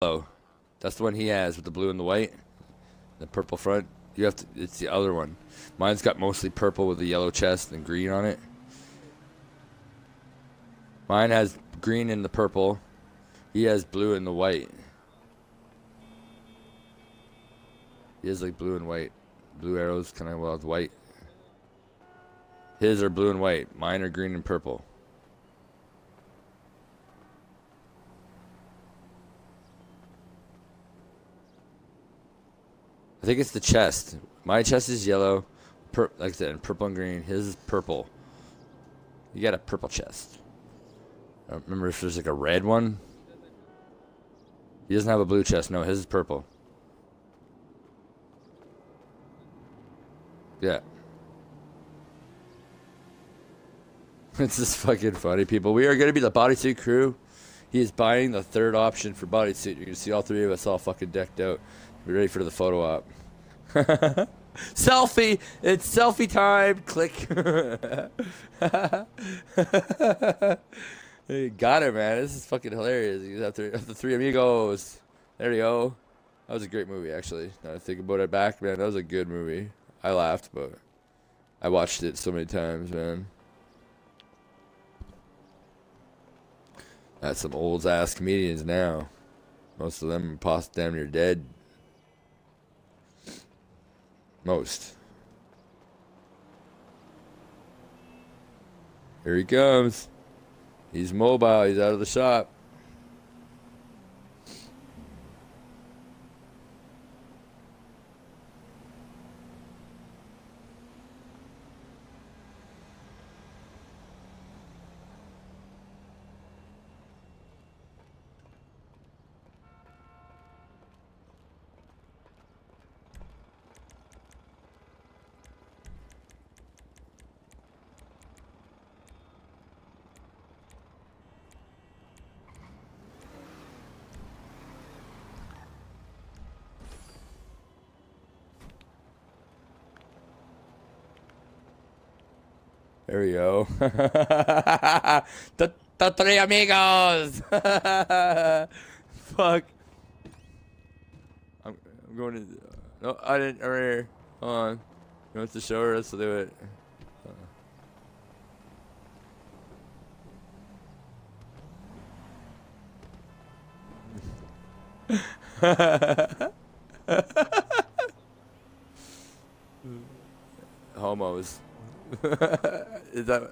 yellow. That's the one he has with the blue and the white. The purple front. You have to. It's the other one. Mine's got mostly purple with a yellow chest and green on it. Mine has green and the purple. He has blue and the white. He has like blue and white. Blue arrows, kind of with white. His are blue and white. Mine are green and purple. I think it's the chest. My chest is yellow, like I said, and purple and green. His is purple. You got a purple chest. I don't remember if there's like a red one. He doesn't have a blue chest. No, his is purple. Yeah. It's just fucking funny, people. We are going to be the bodysuit crew. He is buying the third option for bodysuit. You're going to see all three of us all fucking decked out. Be ready for the photo op. Selfie! It's selfie time! Click. Hey, got it, man. This is fucking hilarious. You have the three amigos. There you go. That was a great movie, actually. Now I think about it back, man. That was a good movie. I laughed, but I watched it so many times, man. That's some old ass comedians now. Most of them are damn near dead. Most. Here he comes. He's mobile. He's out of the shop. There we go. The three amigos. Fuck. I'm going to. No, I didn't. Right here. Hold on. You want to show her? Let's do it. Homos. Is that?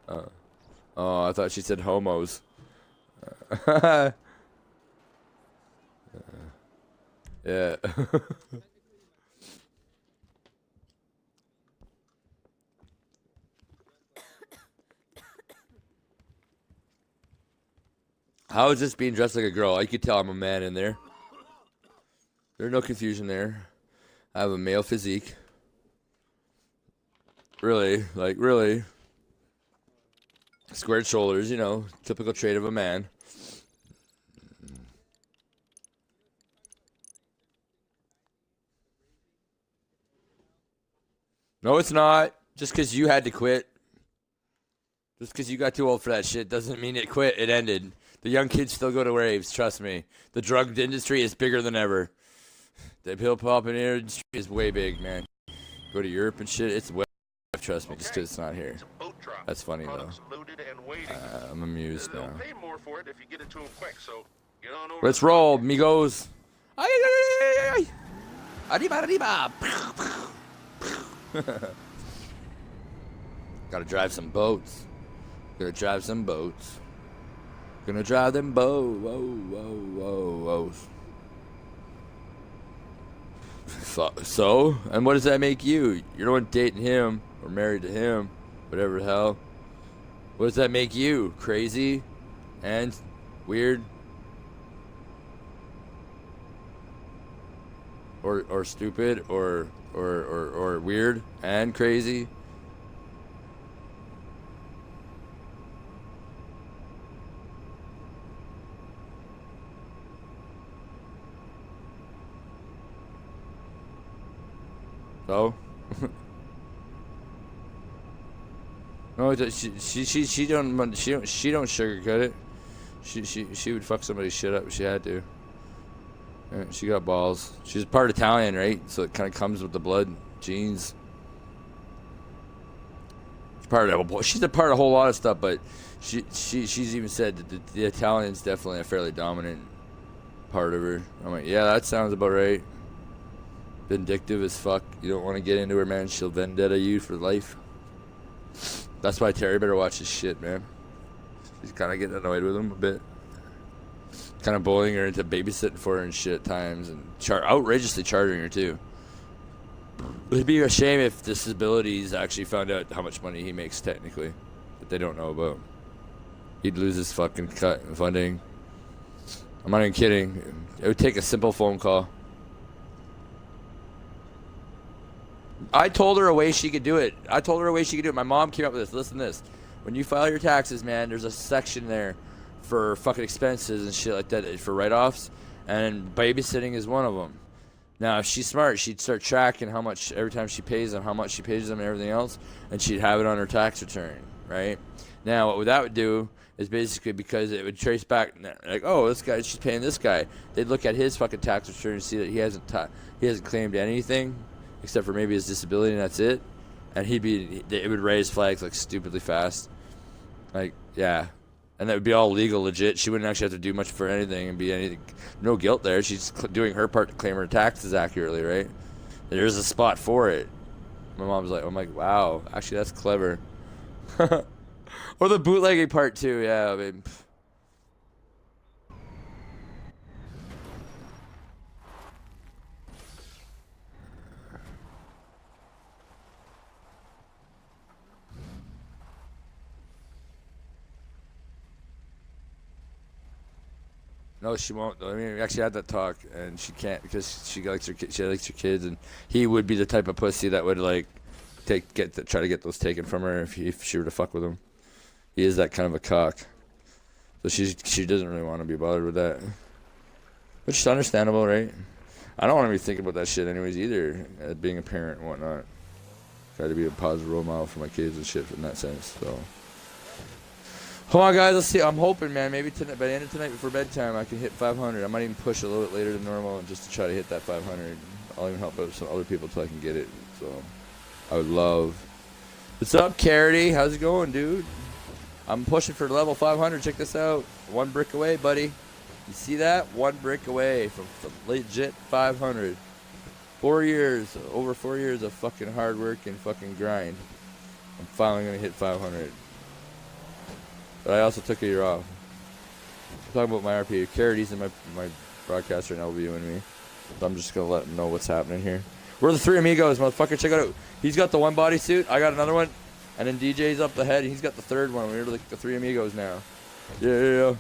Oh, I thought she said homos. Yeah. How is this being dressed like a girl? I could tell I'm a man in there. There's no confusion there. I have a male physique. Really, like really. Squared shoulders, you know, typical trait of a man. No, it's not. Just because you had to quit. Just because you got too old for that shit doesn't mean it quit. It ended. The young kids still go to raves, trust me. The drug industry is bigger than ever. The pill popping industry is way big, man. Go to Europe and shit, it's way trust me, just because it's not here. That's funny, though. I'm amused now. Let's roll, amigos. Arriba, arriba. Gotta drive some boats. Gonna drive some boats. Gonna drive them boats. Whoa, whoa, whoa, whoa. So? And what does that make you? You're the one dating him. Or married to him. Whatever the hell. What does that make you? Crazy? And weird? Or stupid? Or weird? And crazy? So? No, she don't sugarcoat it. She would fuck somebody's shit up if she had to. She got balls. She's part Italian, right? So it kind of comes with the blood, genes. She's a part of a whole lot of stuff, but she's even said that the Italian's definitely a fairly dominant part of her. I'm like, yeah, that sounds about right. Vindictive as fuck. You don't want to get into her, man. She'll vendetta you for life. That's why Terry better watch his shit, man. She's kind of getting annoyed with him a bit. Kind of bullying her into babysitting for her and shit at times, and outrageously charging her too. It'd be a shame if Disabilities actually found out how much money he makes technically that they don't know about. He'd lose his fucking cut in funding. I'm not even kidding. It would take a simple phone call. I told her a way she could do it. My mom came up with this. Listen to this. When you file your taxes, man, there's a section there for fucking expenses and shit like that, for write-offs, and babysitting is one of them. Now, if she's smart, she'd start tracking how much, every time she pays them, how much she pays them and everything else, and she'd have it on her tax return, right? Now, what that would do is basically, because it would trace back, like, oh, this guy, she's paying this guy. They'd look at his fucking tax return and see that he hasn't claimed anything, except for maybe his disability, and that's it. And it would raise flags, like, stupidly fast. Like, yeah. And that would be all legal, legit. She wouldn't actually have to do much for anything and be anything. No guilt there. She's doing her part to claim her taxes accurately, right? There's a spot for it. My mom's like, I'm like, wow, actually, that's clever. Or the bootlegging part, too. Yeah, I mean. No, she won't. I mean, we actually had that talk, and she can't because she likes her kids, and he would be the type of pussy that would like try to get those taken from her if she were to fuck with him. He is that kind of a cock, so she doesn't really want to be bothered with that, which is understandable, right? I don't want to be thinking about that shit anyways either, being a parent and whatnot. Try to be a positive role model for my kids and shit in that sense. So. Hold on, guys. Let's see. I'm hoping, man, maybe tonight, by the end of tonight before bedtime, I can hit 500. I might even push a little bit later than normal just to try to hit that 500. I'll even help out some other people till I can get it. So, I would love. What's up, Carity? How's it going, dude? I'm pushing for level 500. Check this out. 1 brick away, buddy. You see that? 1 brick away from legit 500. 4 years, over 4 years of fucking hard work and fucking grind. I'm finally gonna hit 500. But I also took a year off. I'm talking about my RP. Carity's in my broadcast right now viewing me. So I'm just going to let him know what's happening here. We're the 3 amigos, motherfucker. Check it out. He's got the 1 bodysuit. I got another one. And then DJ's up the head. He's got the 3rd one. We're like the 3 amigos now. Yeah.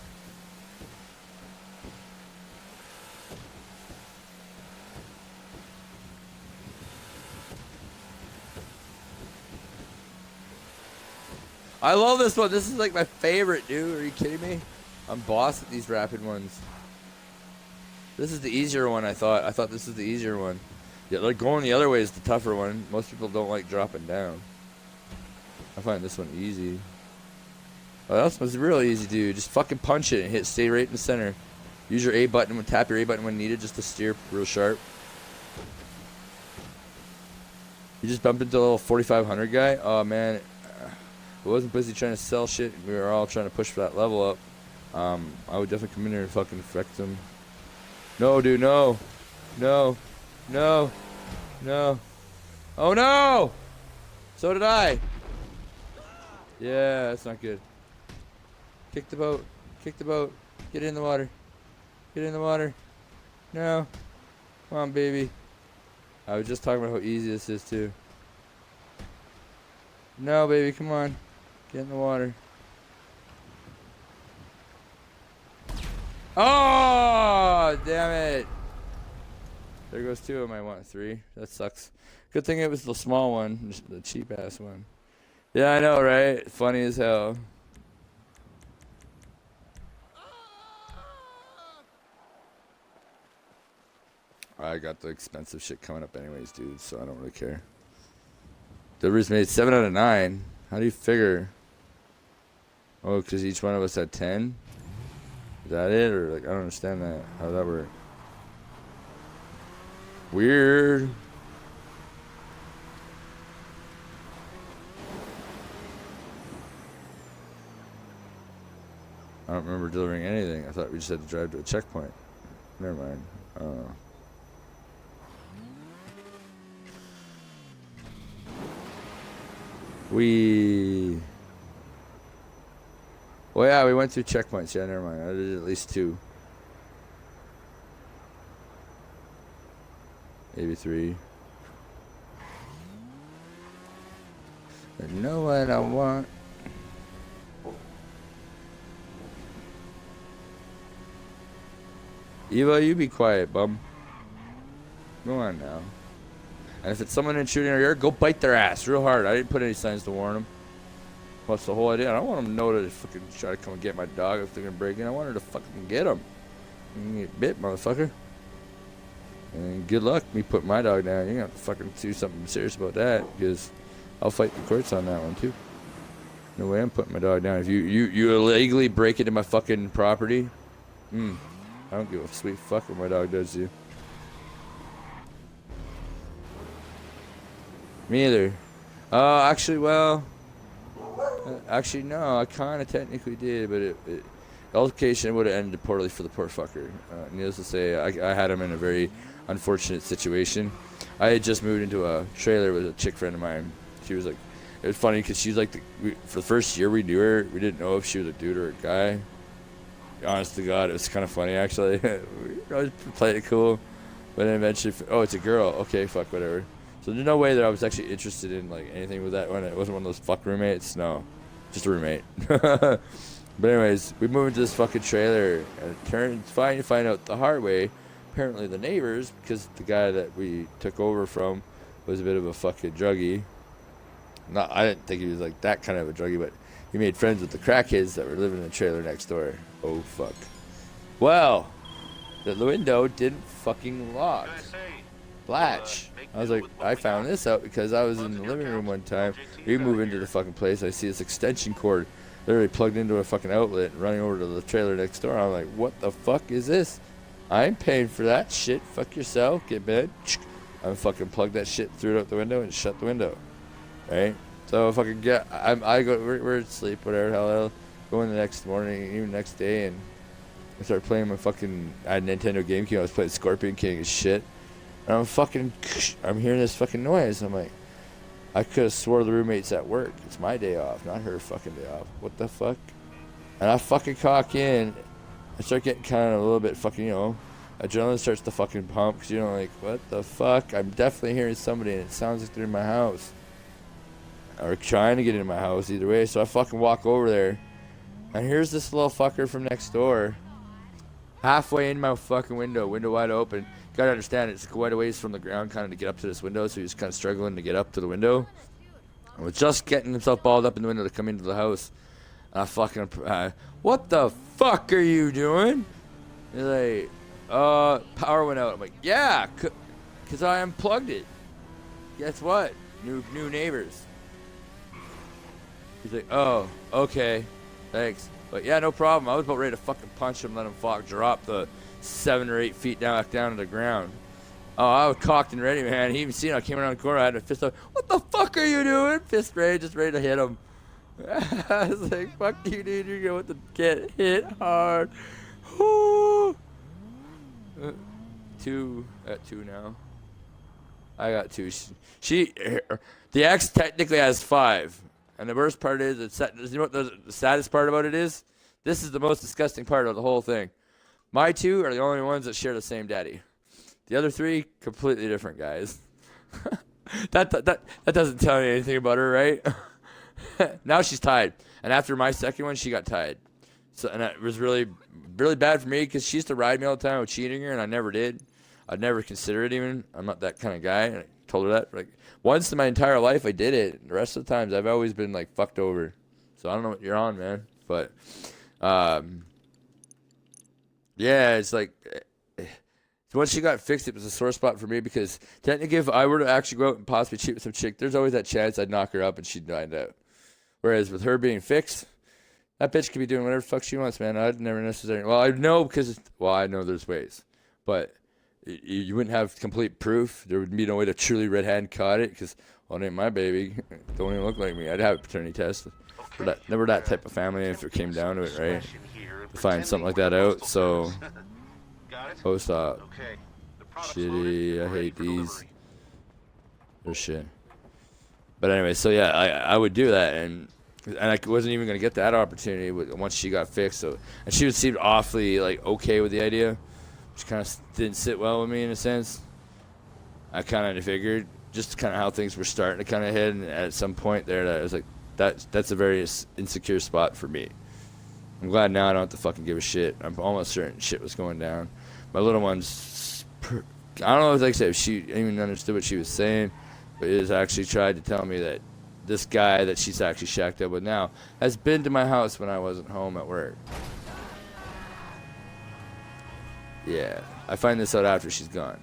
I love this one. This is like my favorite, dude. Are you kidding me? I'm boss at these rapid ones. This is the easier one, I thought. I thought this is the easier one. Yeah, like going the other way is the tougher one. Most people don't like dropping down. I find this one easy. Oh, that one's real easy, dude. Just fucking punch it and stay right in the center. Use your A button, tap your A button when needed just to steer real sharp. You just bumped into a little 4500 guy? Oh, man. I wasn't busy trying to sell shit. We were all trying to push for that level up. I would definitely come in there and fucking affect them. No, dude, no. No. Oh, no! So did I. Yeah, that's not good. Kick the boat. Get in the water. No. Come on, baby. I was just talking about how easy this is, too. No, baby, come on. Get in the water. Oh, damn it. There goes 2 of them. I want 3. That sucks. Good thing it was the small one, the cheap-ass one. Yeah, I know, right? Funny as hell. I got the expensive shit coming up anyways, dude, so I don't really care. Deliveries made 7 out of 9. How do you figure? Oh, because each one of us had 10? that it, or like I don't understand that how that works. Weird. I don't remember delivering anything. I thought we just had to drive to a checkpoint. Never mind. Well, yeah, we went through checkpoints. Yeah, never mind. I did at least 2. Maybe 3. I know what I want. Eva, you be quiet, bum. Go on now. And if it's someone in shooting our yard, go bite their ass real hard. I didn't put any signs to warn them. What's the whole idea? I don't want them to know that they fucking try to come and get my dog if they're gonna break in. I wanted to fucking get them. You get bit, motherfucker. And good luck me putting my dog down. You're gonna have to fucking do something serious about that, because I'll fight the courts on that one too. No way I'm putting my dog down. If you illegally break into my fucking property, I don't give a sweet fuck what my dog does to you. Me either. Actually, no, I kind of technically did, but the altercation would have ended poorly for the poor fucker. Needless to say, I had him in a very unfortunate situation. I had just moved into a trailer with a chick friend of mine. She was like, it was funny because she's like, for the first year we knew her, we didn't know if she was a dude or a guy. Honest to God, it was kind of funny actually. We always played it cool, but then eventually, oh, it's a girl. Okay, fuck, whatever. So there's no way that I was actually interested in like anything with that one. It wasn't one of those fuck roommates. No, just a roommate. But anyways, we moved into this fucking trailer, and it turns fine to find out the hard way. Apparently the neighbors, because the guy that we took over from was a bit of a fucking druggie. I didn't think he was like that kind of a druggie, but he made friends with the crackheads that were living in the trailer next door. Oh fuck. Well, the window didn't fucking lock. Latch. I was like, I found this out because I was in the living room one time. We move into the fucking place. I see this extension cord literally plugged into a fucking outlet and running over to the trailer next door. I'm like, what the fuck is this? I ain't paying for that shit. Fuck yourself. Get bed. I fucking plugged that shit, threw it out the window, and shut the window. Right? So if I could get, I go, we're asleep, whatever the hell. Go in the next morning, even next day, and I started playing my fucking, I had Nintendo GameCube. I was playing Scorpion King and shit. And I'm hearing this fucking noise. I'm like, I could have swore the roommate's at work. It's my day off, not her fucking day off. What the fuck? And I fucking cock in. I start getting kind of a little bit fucking, adrenaline starts to fucking pump. Because, like, what the fuck? I'm definitely hearing somebody, and it sounds like they're in my house. Or trying to get into my house, either way. So I fucking walk over there. And here's this little fucker from next door. Halfway in my fucking window wide open. Gotta understand, it's quite a ways from the ground kind of to get up to this window, so he's kind of struggling to get up to the window. And was just getting himself balled up in the window to come into the house. And I fucking, what the fuck are you doing? He's like, power went out. I'm like, yeah, because I unplugged it. Guess what? New neighbors. He's like, oh, okay, thanks. But yeah, no problem. I was about ready to fucking punch him, let him drop the 7 or 8 feet down to the ground. Oh, I was cocked and ready, man. He even seen I came around the corner. I had a fist up. What the fuck are you doing? Fist ready, just ready to hit him. I was like, fuck you, dude. You're going to get hit hard. Woo. 2 at 2 now. I got 2. The ex technically has 5. And the worst part is, you know what the saddest part about it is? This is the most disgusting part of the whole thing. My 2 are the only ones that share the same daddy. The other 3, completely different guys. that doesn't tell me anything about her, right? Now she's tied. And after my second one, she got tied. So, and it was really, really bad for me because she used to ride me all the time with cheating her, and I never did. I'd never consider it even. I'm not that kind of guy. And I told her that. Like, once in my entire life, I did it. The rest of the times, I've always been, like, fucked over. So I don't know what you're on, man. But, yeah, it's like, once she got fixed, it was a sore spot for me because technically if I were to actually go out and possibly cheat with some chick, there's always that chance I'd knock her up and she'd find out. Whereas with her being fixed, That bitch could be doing whatever the fuck she wants, man. I'd never necessarily. Well, I know because I know there's ways, but you wouldn't have complete proof. There would be no way to truly red-hand caught it because, well, it ain't my baby. Don't even look like me. I'd have a paternity test. Okay. Never that type of family if it came down to it, right? To find something like that out. So, post op. Shitty. I hate these. Or shit. But anyway, so yeah, I would do that, and I wasn't even gonna get that opportunity once she got fixed. So, and she would seem awfully like okay with the idea, which kind of didn't sit well with me in a sense. I kind of figured just kind of how things were starting to kind of hit, and at some point there, that I was like, that's a very insecure spot for me. I'm glad now I don't have to fucking give a shit. I'm almost certain shit was going down. My little one's, I don't know if like I said if she even understood what she was saying. But it has actually tried to tell me that this guy that she's actually shacked up with now has been to my house when I wasn't home at work. Yeah, I find this out after she's gone.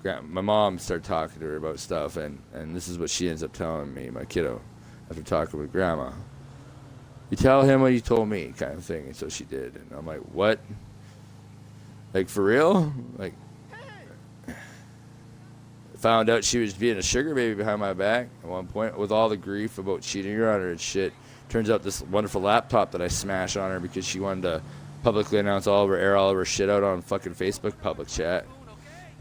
My mom started talking to her about stuff, and this is what she ends up telling me, my kiddo, after talking with Grandma. You tell him what you told me, kind of thing. And so she did. And I'm like, what? Like, for real? Like, found out she was being a sugar baby behind my back at one point with all the grief about cheating her on her and shit. Turns out this wonderful laptop that I smashed on her because she wanted to publicly announce all of her, air all of her shit out on fucking Facebook public chat.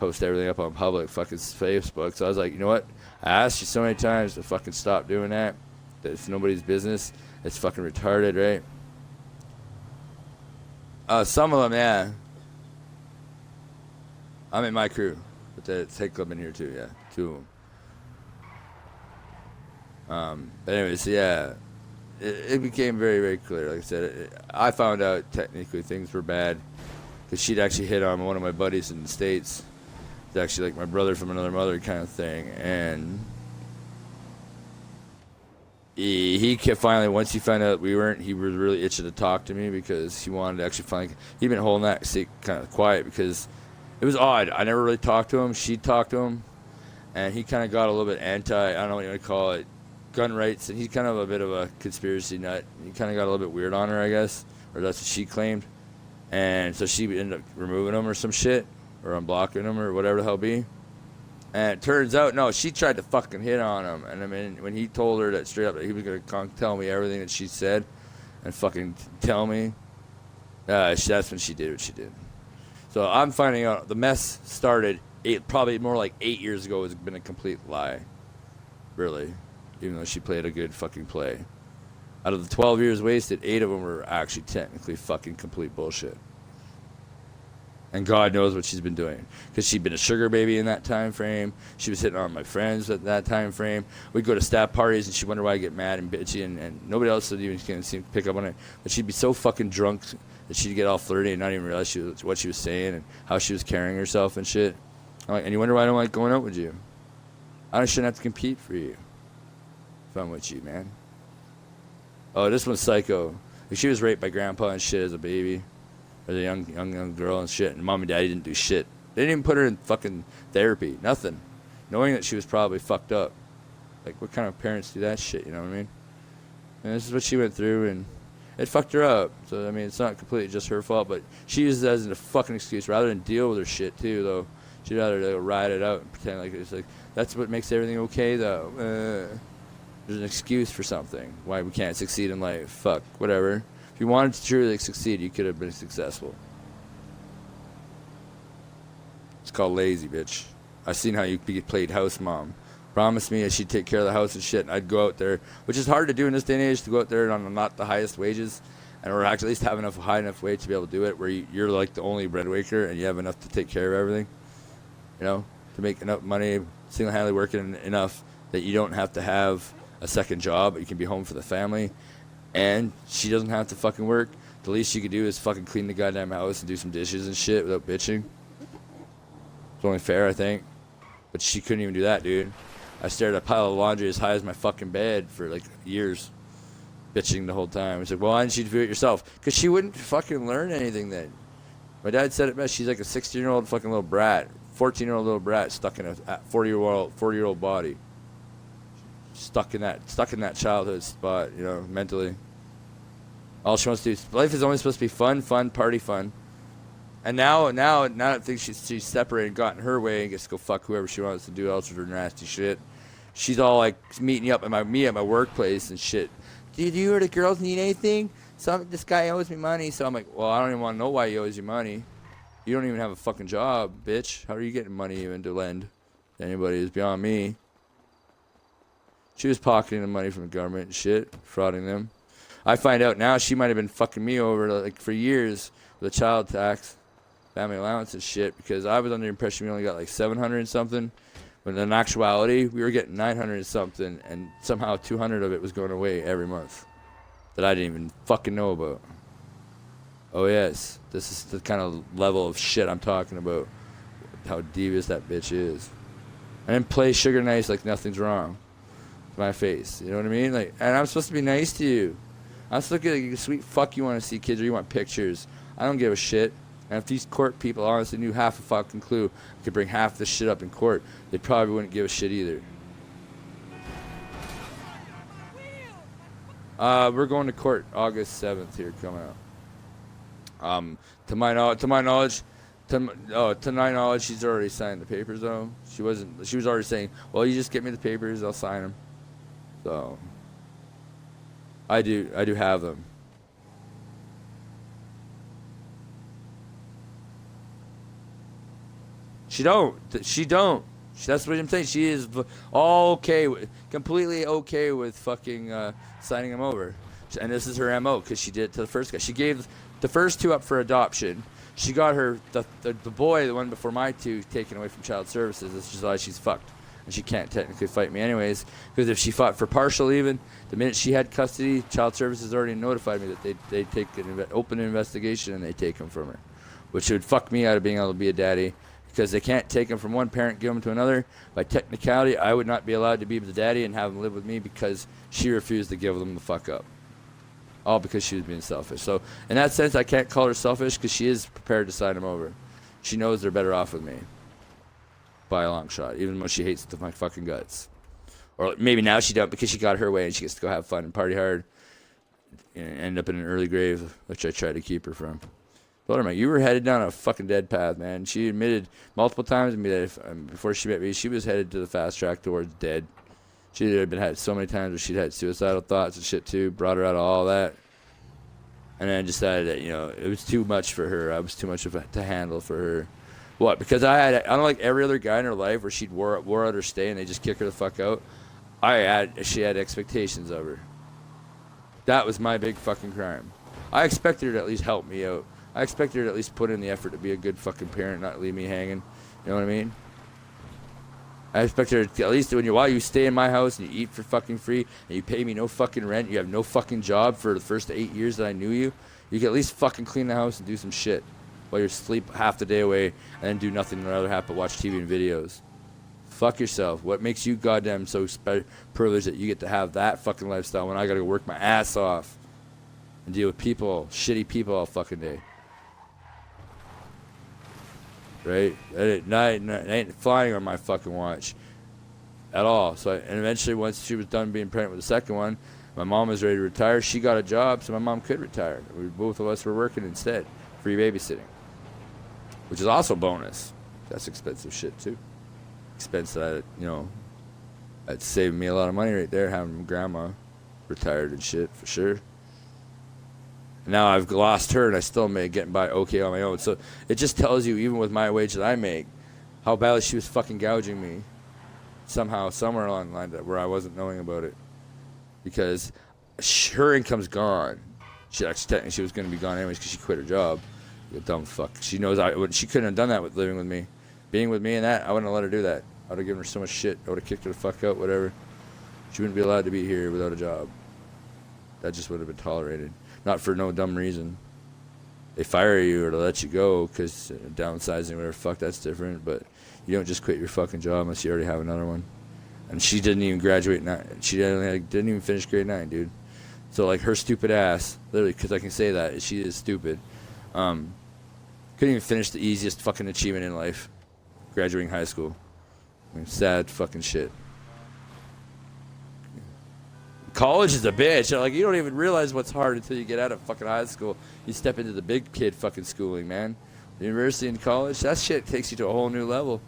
Post everything up on public fucking Facebook. So I was like, you know what? I asked you so many times to fucking stop doing that. That it's nobody's business. It's fucking retarded, right? Some of them, yeah. I'm in my crew. But the Take Club in here too, yeah. 2 of them. But anyways, yeah. It became very, very clear. Like I said, I found out technically things were bad. Because she'd actually hit on one of my buddies in the States. It's actually like my brother from another mother kind of thing. And he kept finally, once he found out we weren't, he was really itching to talk to me because he wanted to actually finally, he'd been holding that seat kind of quiet because it was odd. I never really talked to him. She'd talk to him. And he kind of got a little bit I don't know what you want to call it, gun rights. And he's kind of a bit of a conspiracy nut. He kind of got a little bit weird on her, I guess. Or that's what she claimed. And so she ended up removing him or some shit. Or unblocking him or whatever the hell be. And it turns out, no, she tried to fucking hit on him. And I mean, when he told her that straight up that he was going to tell me everything that she said and fucking tell me, that's when she did what she did. So I'm finding out the mess started probably more like 8 years ago. Has been a complete lie. Really. Even though she played a good fucking play. Out of the 12 years wasted, 8 of them were actually technically fucking complete bullshit. And God knows what she's been doing. Because she'd been a sugar baby in that time frame. She was hitting on my friends at that time frame. We'd go to staff parties and she'd wonder why I get mad and bitchy. And nobody else would even seem to pick up on it. But she'd be so fucking drunk that she'd get all flirty and not even realize what she was saying and how she was carrying herself and shit. I'm like, and you wonder why I don't like going out with you? I shouldn't have to compete for you if I'm with you, man. Oh, this one's psycho. Like, she was raped by grandpa and shit as a baby. As a young girl and shit. And mom and daddy didn't do shit. They didn't even put her in fucking therapy. Nothing. Knowing that she was probably fucked up. Like, what kind of parents do that shit, you know what I mean? And this is what she went through, and it fucked her up. So, I mean, it's not completely just her fault, but she uses it as a fucking excuse rather than deal with her shit, too, though. She'd rather ride it out and pretend like it's like, that's what makes everything okay, though. There's an excuse for something. Why we can't succeed in life. Fuck, whatever. If you wanted to truly succeed, you could have been successful. It's called lazy, bitch. I've seen how you played house mom. Promised me that she'd take care of the house and shit, and I'd go out there, which is hard to do in this day and age, to go out there on not the highest wages, and or at least have enough high enough wage to be able to do it, where you're like the only breadwinner, and you have enough to take care of everything. You know, to make enough money, single-handedly working enough that you don't have to have a second job, but you can be home for the family. And she doesn't have to fucking work. The least she could do is fucking clean the goddamn house and do some dishes and shit without bitching. It's only fair, I think. But she couldn't even do that, dude. I stared at a pile of laundry as high as my fucking bed for like years. Bitching the whole time. It's like, well, why didn't you do it yourself? Because she wouldn't fucking learn anything then. My dad said it best. She's like a 16-year-old fucking little brat. 14-year-old little brat stuck in a 40-year-old body. Stuck in that childhood spot, you know, mentally. All she wants to do. Life is only supposed to be fun, party, fun. And now I think she's separated, gotten her way, and gets to go fuck whoever she wants to do else with her nasty shit. She's all like meeting me up at my workplace and shit. Do you or the girls need anything? This guy owes me money. So I'm like, well, I don't even want to know why he owes you money. You don't even have a fucking job, bitch. How are you getting money even to lend to anybody? It's beyond me. She was pocketing the money from the government and shit, frauding them. I find out now she might have been fucking me over like for years with the child tax, family allowance and shit, because I was under the impression we only got like 700 and something, when in actuality we were getting 900 and something, and somehow 200 of it was going away every month that I didn't even fucking know about. Oh yes, this is the kind of level of shit I'm talking about. How devious that bitch is. And then play sugar nice like nothing's wrong to my face. You know what I mean? Like, and I'm supposed to be nice to you. I'm supposed to get like a sweet fuck you want to see kids or you want pictures. I don't give a shit. And if these court people honestly knew half a fucking clue, could bring half this shit up in court, they probably wouldn't give a shit either. We're going to court August 7th here coming out. To my knowledge, she's already signed the papers though. She was already saying, well, you just get me the papers, I'll sign them. So I do have them. She don't. That's what I'm saying. She is all okay, completely okay with fucking signing him over. And this is her MO, because she did it to the first guy. She gave the first two up for adoption. She got her, the boy, the one before my two, taken away from child services. This is why she's fucked. And she can't technically fight me anyways, because if she fought for partial even, the minute she had custody, child services already notified me that they take an open investigation and they take him from her. Which would fuck me out of being able to be a daddy, because they can't take him from one parent, give him to another. By technicality, I would not be allowed to be the daddy and have him live with me because she refused to give them the fuck up. All because she was being selfish. So in that sense, I can't call her selfish, because she is prepared to sign him over. She knows they're better off with me. By a long shot, even though she hates my fucking guts. Or maybe now she don't, because she got her way and she gets to go have fun and party hard and end up in an early grave, which I try to keep her from. Told her, man, you were headed down a fucking dead path, man. She admitted multiple times to me that before she met me, she was headed to the fast track towards dead. She had had so many times where she'd had suicidal thoughts and shit too, brought her out of all that. And then I decided that, it was too much for her. I was too much to handle for her. What? Because unlike every other guy in her life where she'd wore out her stay and they just kick her the fuck out, she had expectations of her. That was my big fucking crime. I expected her to at least help me out. I expected her to at least put in the effort to be a good fucking parent, not leave me hanging. You know what I mean? I expected her to, at least while you stay in my house and you eat for fucking free and you pay me no fucking rent, you have no fucking job for the first 8 years that I knew you, you can at least fucking clean the house and do some shit while you sleep half the day away and then do nothing the other half but watch TV and videos. Fuck yourself. What makes you goddamn so privileged that you get to have that fucking lifestyle when I gotta work my ass off and deal with people, shitty people all fucking day? Right? It ain't flying on my fucking watch at all. So and eventually, once she was done being pregnant with the second one, my mom was ready to retire. She got a job, so my mom could retire. Both of us were working instead, free babysitting, which is also a bonus. That's expensive shit too. Expense that that's saving me a lot of money right there, having grandma retired and shit for sure. Now I've lost her and I still may getting by okay on my own. So it just tells you, even with my wage that I make, how badly she was fucking gouging me somehow, somewhere along the line where I wasn't knowing about it. Because her income's gone. Technically she was going to be gone anyways because she quit her job. You dumb fuck. She knows she couldn't have done that with living with me. Being with me and that, I wouldn't have let her do that. I would have given her so much shit. I would have kicked her the fuck out, whatever. She wouldn't be allowed to be here without a job. That just would have been tolerated. Not for no dumb reason. They fire you or they let you go because downsizing or whatever, fuck, that's different. But you don't just quit your fucking job unless you already have another one. And she didn't even graduate. She didn't even finish grade 9, dude. So, like, her stupid ass, literally, because I can say that, she is stupid. Couldn't even finish the easiest fucking achievement in life, graduating high school. I mean, sad fucking shit. College is a bitch. Like, you don't even realize what's hard until you get out of fucking high school. You step into the big kid fucking schooling, man. University and college, that shit takes you to a whole new level.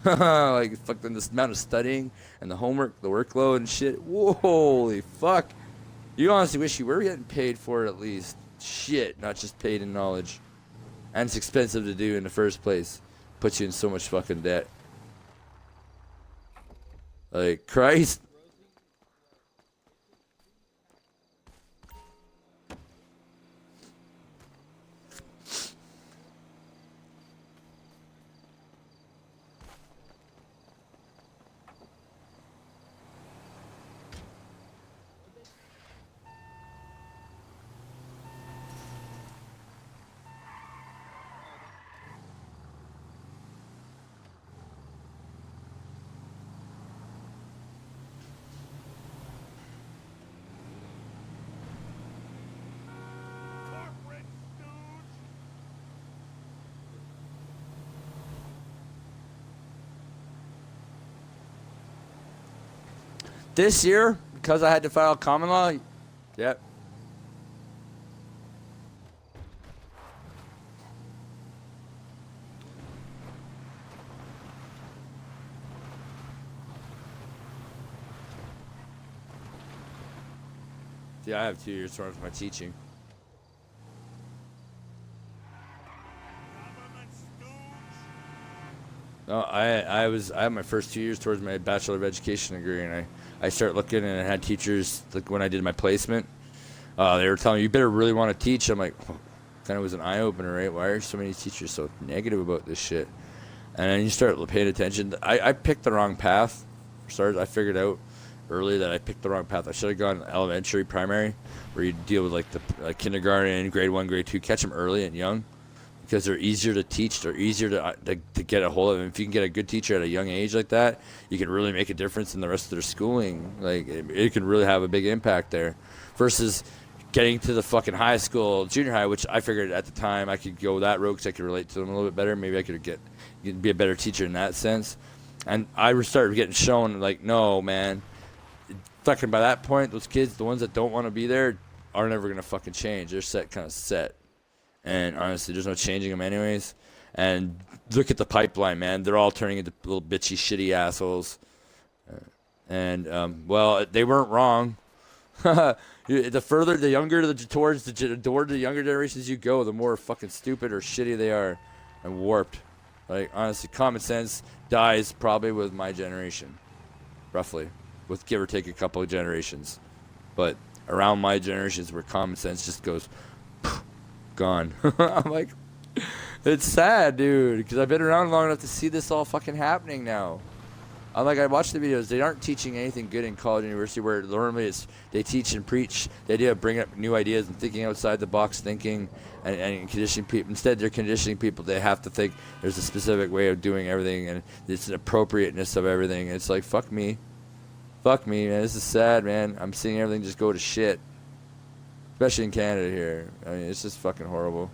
Like, fucking this amount of studying and the homework, the workload and shit. Whoa, holy fuck. You honestly wish you were getting paid for it at least. Shit, not just paid in knowledge. And it's expensive to do in the first place. Puts you in so much fucking debt. Like, Christ. This year, because I had to file common law, yep. Yeah, I have 2 years for my teaching. No, I had my first 2 years towards my Bachelor of Education degree, and I started looking, and I had teachers, like when I did my placement, they were telling me, you better really want to teach. I'm like, oh, kind of was an eye-opener, right? Why are so many teachers so negative about this shit? And then you start paying attention. I picked the wrong path. For starters, I figured out early that I picked the wrong path. I should have gone elementary, primary, where you deal with like the kindergarten, grade 1, grade 2, catch them early and young. Because they're easier to teach, they're easier to get a hold of. And if you can get a good teacher at a young age like that, you can really make a difference in the rest of their schooling. Like, it can really have a big impact there. Versus getting to the fucking high school, junior high, which I figured at the time I could go that road because I could relate to them a little bit better. Maybe I could be a better teacher in that sense. And I started getting shown, like, no, man. Fucking by that point, those kids, the ones that don't want to be there, are never going to fucking change. They're kind of set. And honestly, there's no changing them anyways. And look at the pipeline, man. They're all turning into little bitchy, shitty assholes. Well, they weren't wrong. The younger towards the younger generations you go, the more fucking stupid or shitty they are and warped. Like, honestly, common sense dies probably with my generation, roughly, with give or take a couple of generations. But around my generations where common sense just goes gone. I'm like, it's sad, dude, because I've been around long enough to see this all fucking happening now. I'm like, I watch the videos. They aren't teaching anything good in college and university, where normally they teach and preach the idea of bringing up new ideas and thinking outside the box thinking and conditioning people. Instead, they're conditioning people. They have to think there's a specific way of doing everything, and it's an appropriateness of everything. And it's like, fuck me, man. This is sad, man. I'm seeing everything just go to shit. Especially in Canada here. I mean, it's just fucking horrible.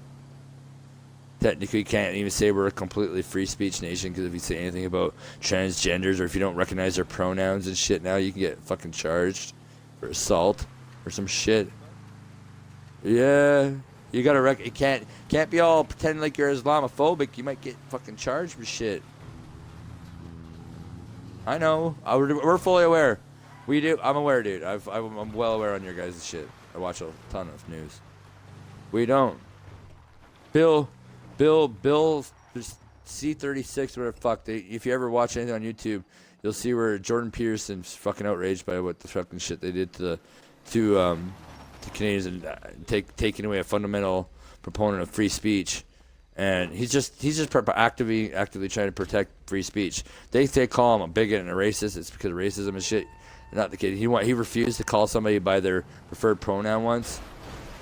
Technically, you can't even say we're a completely free speech nation, because if you say anything about transgenders, or if you don't recognize their pronouns and shit now, you can get fucking charged for assault or some shit. Yeah. You gotta it can't be all pretending like you're Islamophobic. You might get fucking charged with shit. I know. We're fully aware. We do. I'm aware, dude. I'm well aware on your guys' shit. I watch a ton of news. We don't. Bill, C36, whatever the fuck. If you ever watch anything on YouTube, you'll see where Jordan Peterson's fucking outraged by what the fucking shit they did to Canadians and taking away a fundamental proponent of free speech. And he's just actively trying to protect free speech. They call him a bigot and a racist. It's because of racism and shit. Not the kid. He refused to call somebody by their preferred pronoun once.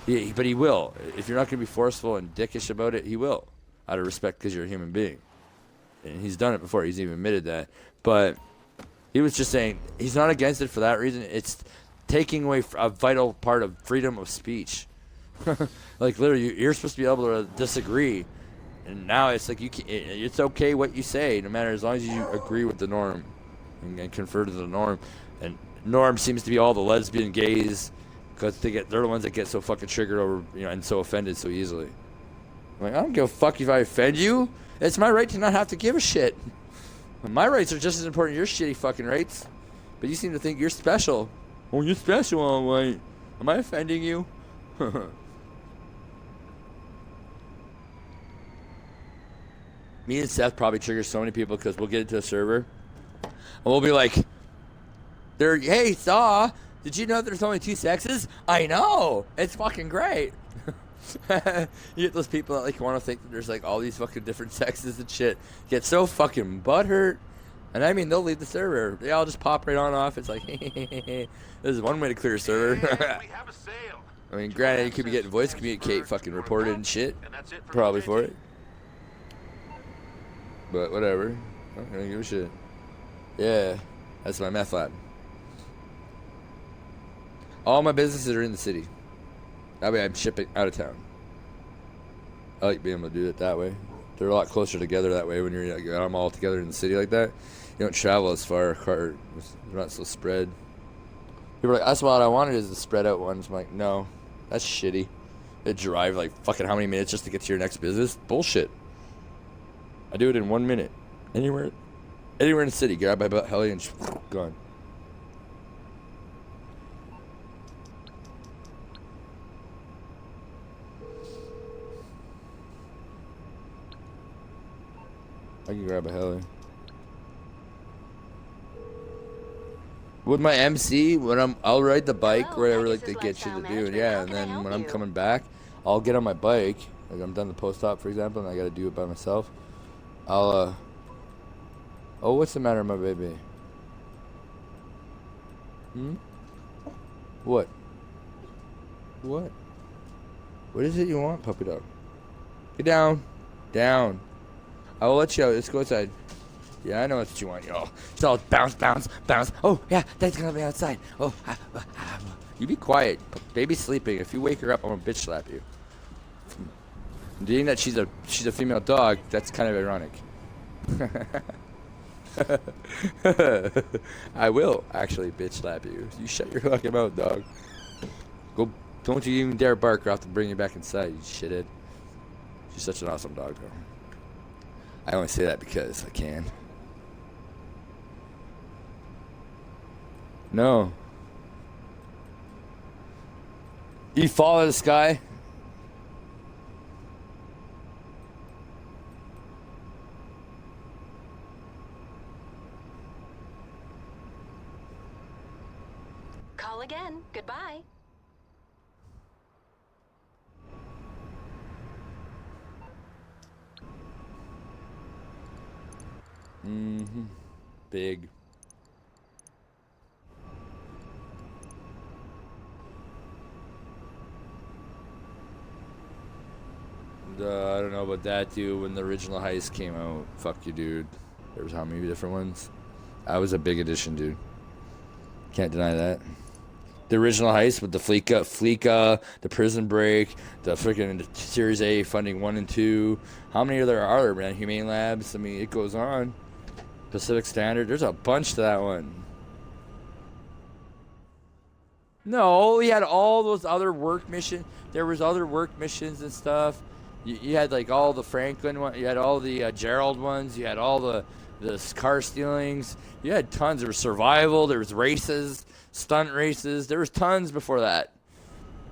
But he will. If you're not going to be forceful and dickish about it, he will, out of respect, because you're a human being. And he's done it before. He's even admitted that. But he was just saying he's not against it for that reason. It's taking away a vital part of freedom of speech. Like, literally, you're supposed to be able to disagree. And now it's like it's okay what you say, no matter, as long as you agree with the norm and confer to the norm. And norm seems to be all the lesbian gays, because they're the ones that get so fucking triggered over, and so offended so easily. I'm like, I don't give a fuck if I offend you. It's my right to not have to give a shit. My rights are just as important as your shitty fucking rights. But you seem to think you're special. Oh, you're special, all right. Am I offending you? Me and Seth probably trigger so many people because we'll get into a server and we'll be like, hey, Saw, did you know there's only 2 sexes? I know. It's fucking great. You get those people that like want to think that there's like all these fucking different sexes and shit. Get so fucking butthurt. And I mean, they'll leave the server. They all just pop right on off. It's like, this is one way to clear a server. We have a sale. I mean, granted, you could be getting voice communicate fucking reported and shit. Probably for it. But whatever. I don't give a shit. Yeah, that's my meth lab. All my businesses are in the city. That way I'm shipping out of town. I like being able to do it that way. They're a lot closer together that way when you're got them all together in the city like that. You don't travel as far. They're not so spread. People are like, that's what I wanted is the spread out ones. I'm like, no, that's shitty. They drive like fucking how many minutes just to get to your next business? Bullshit. I do it in 1 minute. Anywhere in the city. Grab my butt, heli, and gone. I can grab a heli. With my MC, I'll ride the bike, whatever like they get you to do, and yeah, and then when I'm coming back, I'll get on my bike. Like I'm done the post op, for example, and I got to do it by myself. Oh, what's the matter, my baby? What? What? What is it you want, puppy dog? Get down. Down. I will let you out. Let's go outside. Yeah, I know what you want, y'all. It's all bounce, bounce, bounce. Oh, yeah, Dad's gonna be outside. Oh, you be quiet. Baby's sleeping. If you wake her up, I'm gonna bitch slap you. Being that she's a female dog, that's kind of ironic. I will actually bitch slap you. You shut your fucking mouth, dog. Go! Don't you even dare bark, or I'll have to bring you back inside, you shithead. She's such an awesome dog, though. I only say that because I can. No. You fall out of the sky? Call again. Goodbye. Big. I don't know about that, dude. When the original heist came out, fuck you, dude. There was how many different ones? I was a big addition, dude. Can't deny that. The original heist with the Fleeka, the Prison Break, the freaking Series A funding 1 and 2. How many are there, man? Humane Labs. I mean, it goes on. Pacific Standard. There's a bunch to that one. No, he had all those other work missions. There was other work missions and stuff. You had like all the Franklin ones. You had all the Gerald ones. You had all the car stealings. You had tons. There was survival. There was races, stunt races. There was tons before that.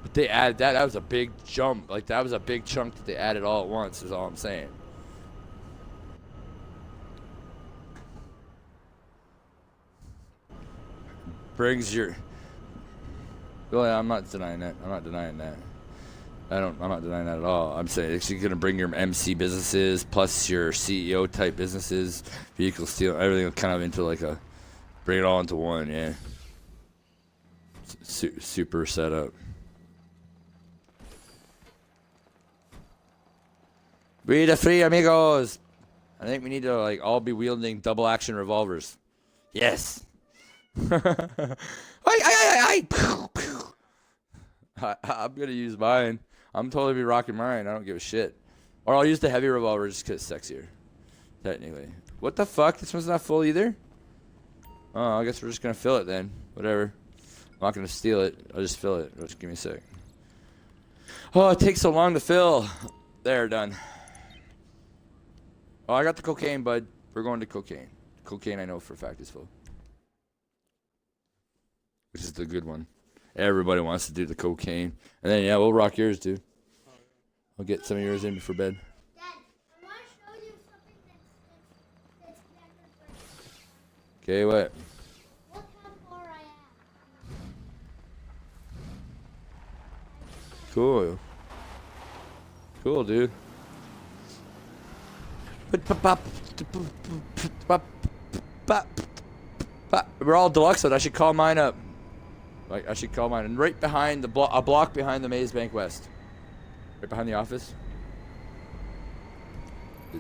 But they added that. That was a big jump. Like that was a big chunk that they added all at once. Is all I'm saying. Brings your. Well, I'm not denying that. I'm not denying that. I'm not denying that at all. I'm saying it's going to bring your MC businesses plus your CEO type businesses, vehicle steel, everything kind of into like a, bring it all into one, yeah. Super setup. We the free amigos. I think we need to like all be wielding double action revolvers. Yes. I'm gonna use mine. I'm totally be rocking mine. I don't give a shit. Or I'll use the heavy revolver just because it's sexier. Technically. What the fuck? This one's not full either? Oh, I guess we're just gonna fill it then. Whatever. I'm not gonna steal it. I'll just fill it. Just give me a sec. Oh, it takes so long to fill. There, done. Oh, I got the cocaine, bud. We're going to cocaine. Cocaine, I know for a fact is full. Which is the good one. Everybody wants to do the cocaine. And then, yeah, we'll rock yours, dude. I'll get some of yours in before bed. Dad, I want to show you something that's connected. Okay, what? Look how far I am. Cool. Cool, dude. We're all deluxe, so I should call mine up. Like, I should call mine. And right behind a block behind the Maze Bank West. Right behind the office. The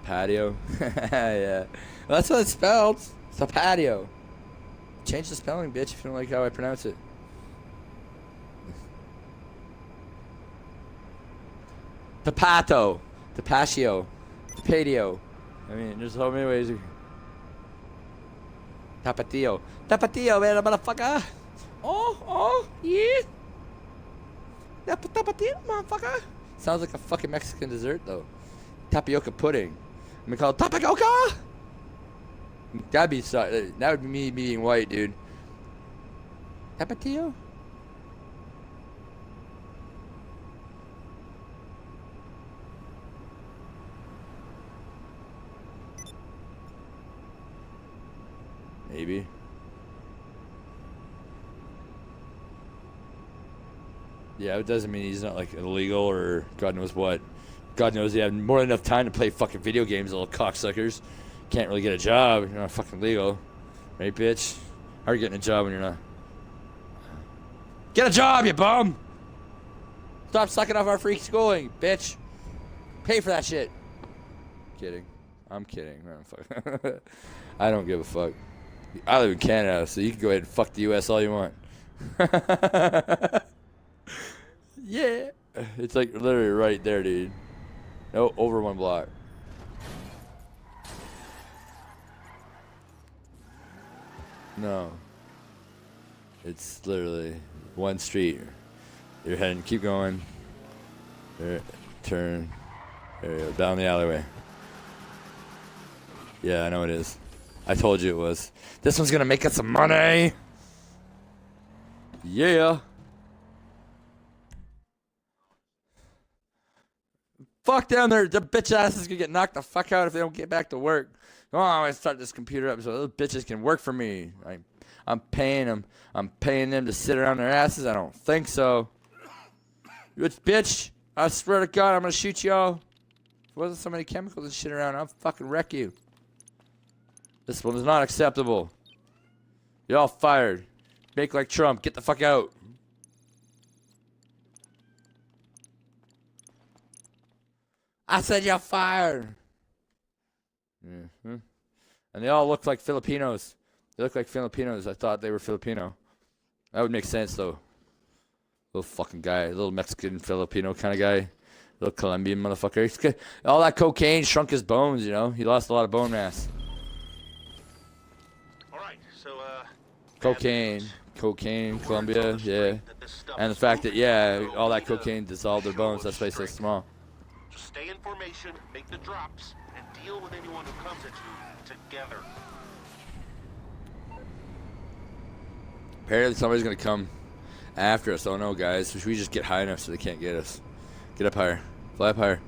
patio. Yeah. Well, that's what it's spelled. It's a patio. Change the spelling, bitch, if you don't like how I pronounce it. Papato. The patio. The patio. I mean, there's so many ways. Tapatio. Tapatio, man, motherfucker. Oh, yeah. Tapatio, motherfucker. Sounds like a fucking Mexican dessert, though. Tapioca pudding. I'm gonna call it tapioca. That would be me being white, dude. Tapatio? Maybe. Yeah, it doesn't mean he's not like illegal or God knows what. God knows he had more than enough time to play fucking video games, little cocksuckers. Can't really get a job if you're not fucking legal. Right, bitch? How are you getting a job when you're not? Get a job, you bum! Stop sucking off our free schooling, bitch. Pay for that shit. Kidding. I'm kidding. I don't give a fuck. I live in Canada, so you can go ahead and fuck the U.S. all you want. Yeah. It's like literally right there, dude. No, over one block. No. It's literally one street. You're heading, keep going. There, turn. There you go, down the alleyway. Yeah, I know it is. I told you it was. This one's gonna make us some money. Yeah. Fuck down there. The bitch asses gonna get knocked the fuck out if they don't get back to work. Oh, I start this computer up so those bitches can work for me. I'm paying them. I'm paying them to sit around their asses. I don't think so. Bitch, I swear to God, I'm gonna shoot y'all. If there wasn't so many chemicals and shit around, I'll fucking wreck you. This one is not acceptable. You're all fired. Make like Trump. Get the fuck out. I said you're fired. Mm-hmm. And they all look like Filipinos. They look like Filipinos. I thought they were Filipino. That would make sense, though. Little fucking guy. Little Mexican, Filipino kind of guy. Little Colombian motherfucker. All that cocaine shrunk his bones, you know. He lost a lot of bone mass. Cocaine, Colombia, yeah. And the fact that, yeah, all that cocaine dissolved their bones. That's why it's so small. Just stay in formation, make the drops, and deal with anyone who comes at you together. Apparently somebody's going to come after us. Oh no, guys. Should we just get high enough so they can't get us? Get up higher. Fly up higher.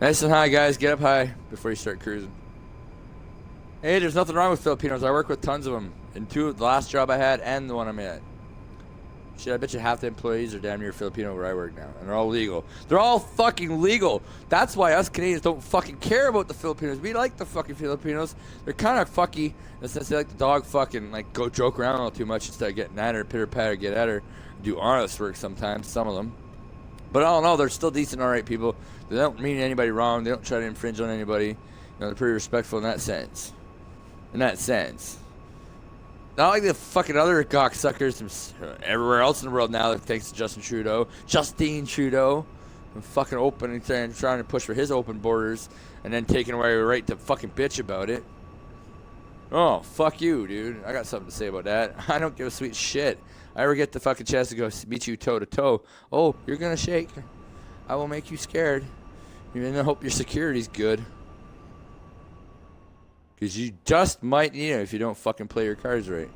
Nice and high, guys. Get up high before you start cruising. Hey, there's nothing wrong with Filipinos. I work with tons of them. In the last job I had and the one I'm at. Shit, I bet you half the employees are damn near Filipino where I work now. And they're all legal. They're all fucking legal. That's why us Canadians don't fucking care about the Filipinos. We like the fucking Filipinos. They're kind of fucky in the sense they like the dog fucking, like, go joke around all too much instead of getting at her, pitter patter, get at her. Do honest work sometimes, some of them. But all in all, they're still decent, alright people. They don't mean anybody wrong. They don't try to infringe on anybody. You know, they're pretty respectful in that sense. Not like the fucking other cocksuckers from everywhere else in the world now that thanks to Justin Trudeau. Justine Trudeau. and fucking open and trying to push for his open borders, and then taking away our right to fucking bitch about it. Oh, fuck you, dude. I got something to say about that. I don't give a sweet shit. I ever get the fucking chance to go meet you toe to toe. Oh, you're gonna shake. I will make you scared. Even I hope your security's good. Because you just might need it if you don't fucking play your cards right.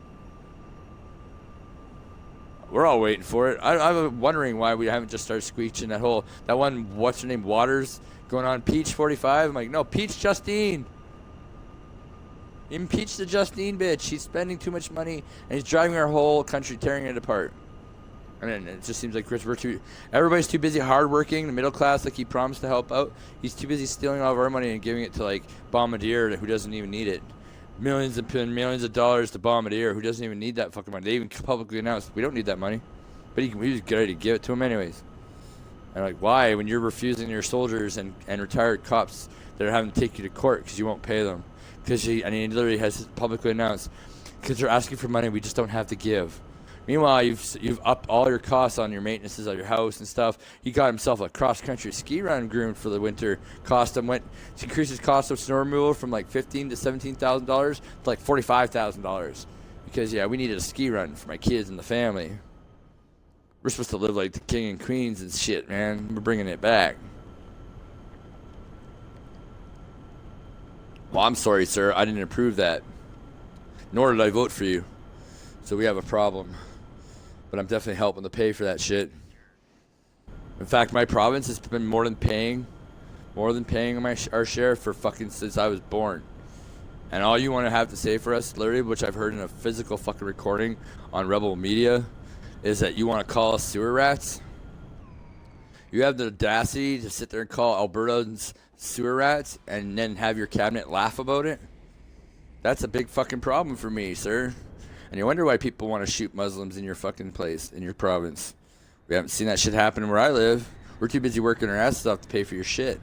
We're all waiting for it. I'm wondering why we haven't just started squeeching that one, what's her name, Waters, going on Peach 45. I'm like, no, Peach Justine. Impeach the Justine bitch. She's spending too much money, and he's driving our whole country, tearing it apart. I mean, it just seems like everybody's too busy hardworking, the middle class, like he promised to help out. He's too busy stealing all of our money and giving it to, like, Bombardier, who doesn't even need it. Millions of dollars to Bombardier, who doesn't even need that fucking money. They even publicly announced, we don't need that money. But he was ready to give it to him anyways. And like, why? When you're refusing your soldiers and retired cops that are having to take you to court because you won't pay them. Because he literally has publicly announced, because they're asking for money we just don't have to give. Meanwhile, you've upped all your costs on your maintenances of your house and stuff. He got himself a cross-country ski run groomed for the winter. Increased his cost of snow removal from like $15,000 to $17,000 to like $45,000. Because, yeah, we needed a ski run for my kids and the family. We're supposed to live like the king and queens and shit, man. We're bringing it back. Well, I'm sorry, sir. I didn't approve that. Nor did I vote for you. So we have a problem. But I'm definitely helping to pay for that shit. In fact, my province has been more than paying our share for fucking since I was born. And all you want to have to say for us, literally, which I've heard in a physical fucking recording on Rebel Media, is that you want to call us sewer rats. You have the audacity to sit there and call Albertans sewer rats and then have your cabinet laugh about it? That's a big fucking problem for me, sir. And you wonder why people want to shoot Muslims in your fucking place, in your province. We haven't seen that shit happen where I live. We're too busy working our asses off to pay for your shit.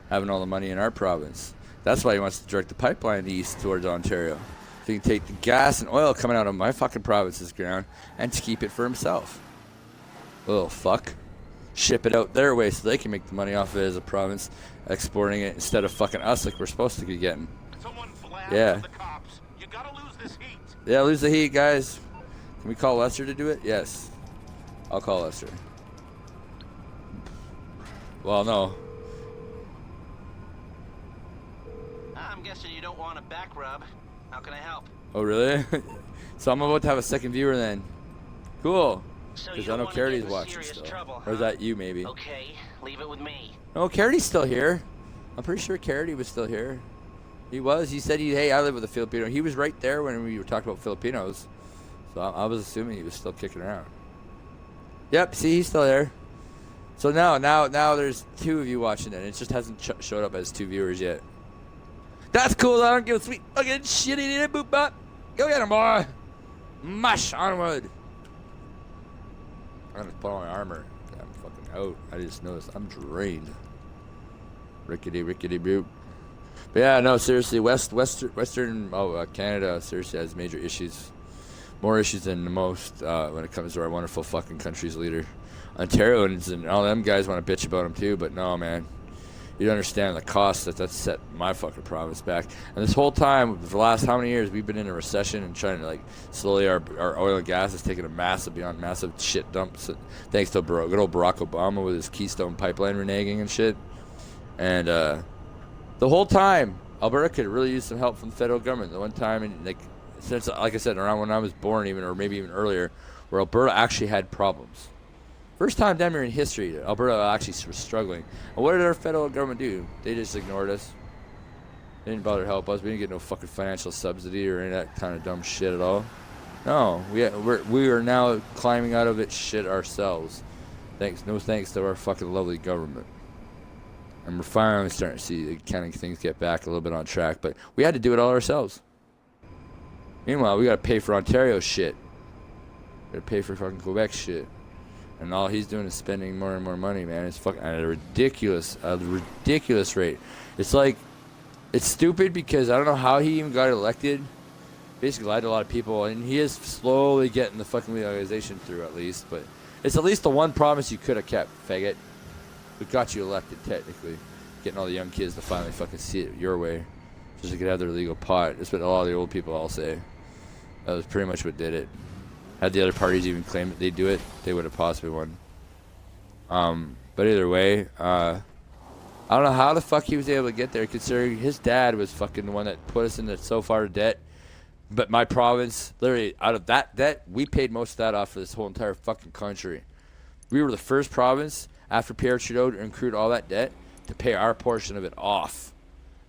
Having all the money in our province. That's why he wants to direct the pipeline east towards Ontario. So he can take the gas and oil coming out of my fucking province's ground and to keep it for himself. Little fuck. Ship it out their way so they can make the money off of it as a province, exporting it instead of fucking us like we're supposed to be getting. Yeah. The cops. You gotta lose this heat. Yeah, lose the heat, guys. Can we call Lester to do it? Yes. I'll call Lester. Well, no. I'm guessing you don't want a back rub. How can I help? Oh, really? So I'm about to have a second viewer then. Cool. So Because you I know don't wanna get Carity's in watching serious still. trouble, Or is huh? that you, maybe? Okay, leave it with me. No, Carity's still here. I'm pretty sure Carity was still here. He was. He said, hey, I live with a Filipino. He was right there when we were talking about Filipinos. So I was assuming he was still kicking around. Yep, see, he's still there. So now there's two of you watching it. It just hasn't showed up as two viewers yet. That's cool. I don't give a sweet fucking shit. Boop bop. Go get him, boy. Mush onward. I'm gonna put on my armor. I'm fucking out. I just noticed I'm drained. Rickety boop. But yeah, no, seriously, Western Canada seriously has major issues. More issues than most when it comes to our wonderful fucking country's leader. Ontarians and all them guys want to bitch about him too, but no, man. You don't understand the cost that's set my fucking province back. And this whole time, for the last how many years, we've been in a recession and trying to, like, slowly our oil and gas is taking a massive shit dump. So, thanks to good old Barack Obama with his Keystone Pipeline reneging and shit. And the whole time, Alberta could really use some help from the federal government. The one time, and since, like I said, around when I was born, even, or maybe even earlier, where Alberta actually had problems. First time down here in history, Alberta actually was struggling. And what did our federal government do? They just ignored us. They didn't bother to help us. We didn't get no fucking financial subsidy or any of that kind of dumb shit at all. No, we are now climbing out of it shit ourselves. Thanks to our fucking lovely government. And we're finally starting to see the kind of things get back a little bit on track. But we had to do it all ourselves. Meanwhile, we got to pay for Ontario shit. We got to pay for fucking Quebec shit. And all he's doing is spending more and more money, man. It's fucking at a ridiculous rate. It's like, it's stupid because I don't know how he even got elected. Basically lied to a lot of people, and he is slowly getting the fucking legalization through at least. But It's at least the one promise you could have kept, faggot. It got you elected, technically. Getting all the young kids to finally fucking see it your way. Just so they could have their legal pot. That's what a lot of the old people all say. That was pretty much what did it. Had the other parties even claimed that they'd do it, they would have possibly won. But either way, I don't know how the fuck he was able to get there, considering his dad was fucking the one that put us into so far debt. But my province, literally, out of that debt, we paid most of that off for this whole entire fucking country. We were the first province, after Pierre Trudeau accrued all that debt, to pay our portion of it off.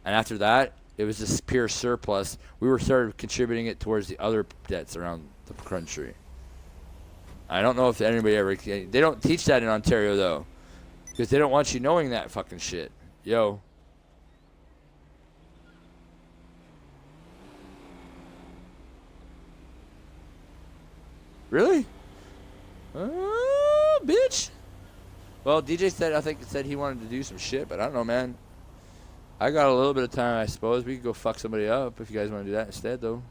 And after that, it was just pure surplus. We were started contributing it towards the other debts around the country. I don't know if anybody ever... They don't teach that in Ontario, though. Because they don't want you knowing that fucking shit. Yo. Really? Bitch. Well, DJ said he wanted to do some shit, but I don't know, man. I got a little bit of time, I suppose. We could go fuck somebody up if you guys want to do that instead, though.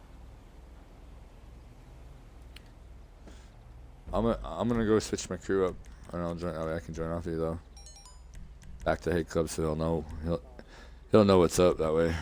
I'm gonna go switch my crew up. I don't know, I can join off you though. Back to Hate Club, so he'll know. He'll know what's up that way.